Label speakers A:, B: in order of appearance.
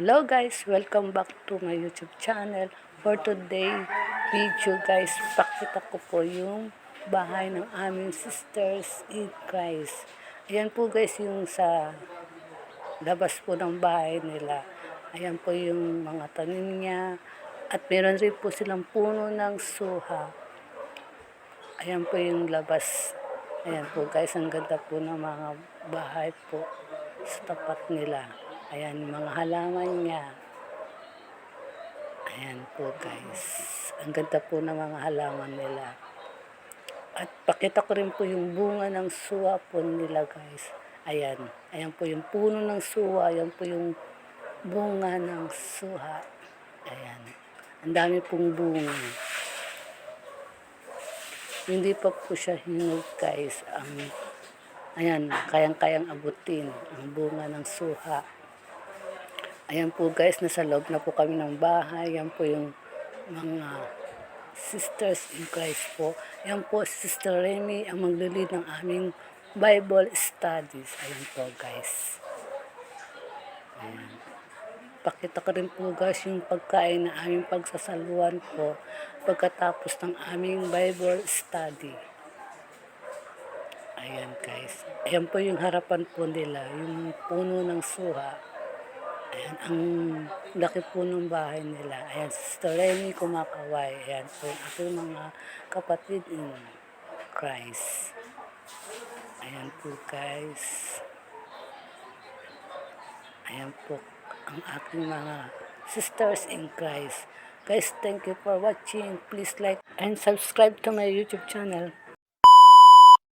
A: Hello guys, welcome back to my YouTube channel. For today video guys, pakita ko po yung bahay ng aming sisters in Christ. Ayan po guys yung sa labas po ng bahay nila. Ayan po yung mga tanim niya. At meron rin po silang puno ng suha. Ayan po yung labas. Ayan po guys, ang ganda po ng mga bahay po sa tapat nila. Ayan, mga halaman niya. Ayan po guys. Ang ganda po ng mga halaman nila. At pakita ko rin po yung bunga ng suwa po nila guys. Ayan. Ayan po yung puno ng suwa. Ayan po yung bunga ng suha. Ayan. Ang dami pong bunga. Hindi pa po siya hinog guys. Ayan, kayang-kayang abutin ang bunga ng suha. Ayan po guys, nasa loob na po kami ng bahay. Ayan po yung mga sisters in Christ po. Ayan po, Sister Remy ang maglilid ng aming Bible studies. Ayan po guys. Ayan. Pakita ko rin po guys yung pagkain na aming pagsasaluhan po pagkatapos ng aming Bible study. Ayan guys. Ayan po yung harapan po nila, yung puno ng suha. Ayan, ang laki po ng bahay nila. Ayan, Sister Remy kumakaway. Ayan po yung aking mga kapatid in Christ. Ayan po guys. Ayan po ang aking mga sisters in Christ. Guys, thank you for watching. Please like and subscribe to my YouTube channel.